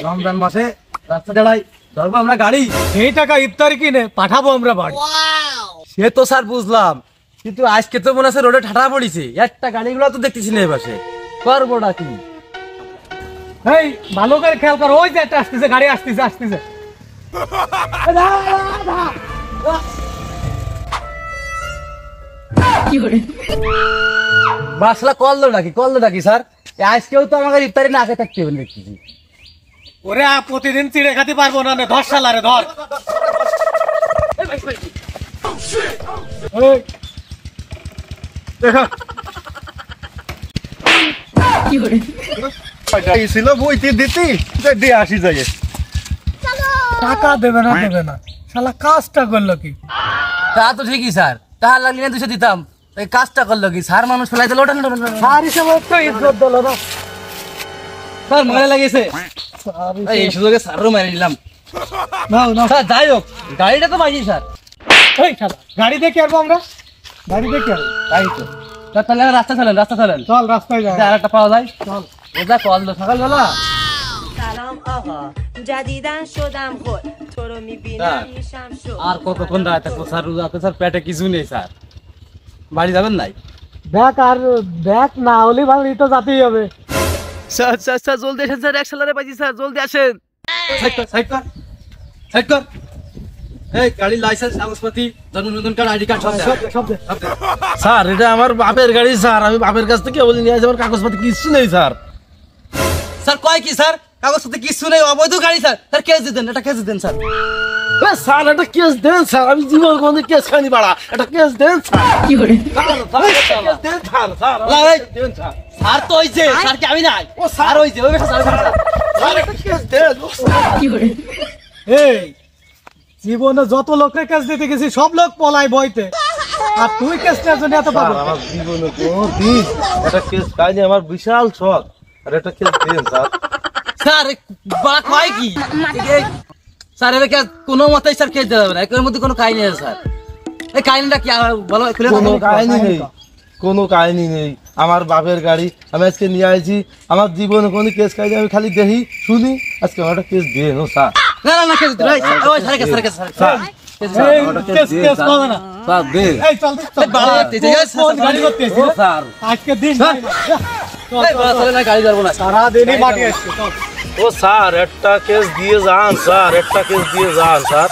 রমজান মাসে রাস্তা দাঁড়াই ধরবো আমরা গাড়ি, সেই টাকা ইফতারি কিনে পাঠাবো আমরা বাড়ি। সে তো স্যার বুঝলাম, কিন্তু আজকে তো মনে আছে রোডে ঠাটা পড়িছে, একটা গাড়িগুলো তো দেখতেছি না এপাশে, করবোটা কি? এই ভালো করে খেয়াল করো, ওই যে একটা আসতেছে, গাড়ি আসতেছে আসতেছে। বাসলা কল ডাকি স্যার, আজকেও তো আমাকে ইফতারি না খেয়ে থাকতে হবে দেখতেছি। ওরে প্রতিদিন চিড়ে খাতে পারবো না, ধর শালারে ধর। ছিল বইতে দিতি দিয়ে আসি যাই, টাকা দেবে না দেবে না, শালা কাজটা করলো কি? তা তো ঠিকই স্যার, তাহার লাগলে না 200 দিতাম, এই কাজটা করলো কি? স্যার মানুষ ফেলাই দিল, স্যার হিসেবে তো ইজ্জত দিল না। স্যার মনে লাগিয়েছে, এই সুযোগে স্যারও মেরে নিলাম। নাও নাও স্যার যাই হোক, গাড়িটা তো পাইছি স্যার। এই শালা গাড়ি দেখে আসবো আমরা, গাড়ি দেখে আসবো। তাই তো স্যার, তাহলে রাস্তা চলেন। চল রাস্তায় যাই, আর একটা পাওয়া যায়, চল। ওটা কল দো সকালবেলা। سلام آقا جدیدن شدم خود تو رو میبینم میشم شد আর কতক্ষণ দাঁড়ায় থাকবো স্যার? রাতে স্যার পেটে কিছু নেই স্যার, বাড়ি যাবেন নাই? দেখ আর দেখ না হলে ভালো তো যেতেই হবে। স্যার জলদি আসেন স্যার, একসালারে পাইছি স্যার, জলদি আসেন। সাইড কর। এই গাড়ির লাইসেন্স, কাগজপত্র, জন্ম নিবন্ধন কার্ড, আইডি কার্ড সব দে। স্যার এটা আমার বাপের গাড়ি স্যার, আমি বাপের কাছ থেকে বলে নিয়ে আসি, আমার কাগজপত্র কিছু নেই স্যার। স্যার কয় কি স্যার, কাগজপত্র কিছু নেই, অবৈধ গাড়ি স্যার। স্যার কেস দেন, এটা কেস দেন স্যার। স্যার একটা কেস দেন স্যার, আমি জীবন কোনদিন কেস খাইনি বাড়া, একটা কেস দেন স্যার। কি করে কেস দেন স্যার, স্যার দেন স্যার। স্যার তো হইছে, স্যার কি আমি নাই? ও স্যার হইছে, ওই বেটা স্যার। স্যার একটা কেস দেন। কি করে এই জীবনে যত লোককে কেস দিতে গেছি সব লোক পলাই বইতে, আর তুই কেস নেওয়ার জন্য এত পাগল? আমার জীবনে কোনদিন একটা কেস খাইনি, আমার বিশাল শখ, আর একটা কেস দেন স্যার। স্যার বড় কয় কি স্যার? এর কে কোনো মতেই স্যার কেস দেওয়া যাবে না, এর মধ্যে কোনো কাহিনী আছে স্যার। এই কাহিনীটা কি বলো, খুলে কোনো কাহিনী নেই, কোনো কাহিনী নেই। আমার বাপের গাড়ি আমি আজকে নিয়ে আসছি, আমার জীবনে কোনো কেস খাইনি, আমি খালি দেখি শুনি, আজকে আমার একটা কেস দেন ও স্যার। না কেস দিতে ভাই, ওই স্যার কেস স্যার এই কেস হবে না। স্যার দেন। এই চল চল বাড়া দিতে যাস কোন গাড়ি করতেছিস? ও স্যার আজকে দিন এই বড় চলে না, গাড়ি ধরবো না। সারা দিনই মাটি আসছে। চল ও স্যার একটা কেস দিয়ে যান স্যার, একটা কেস দিয়ে যান স্যার।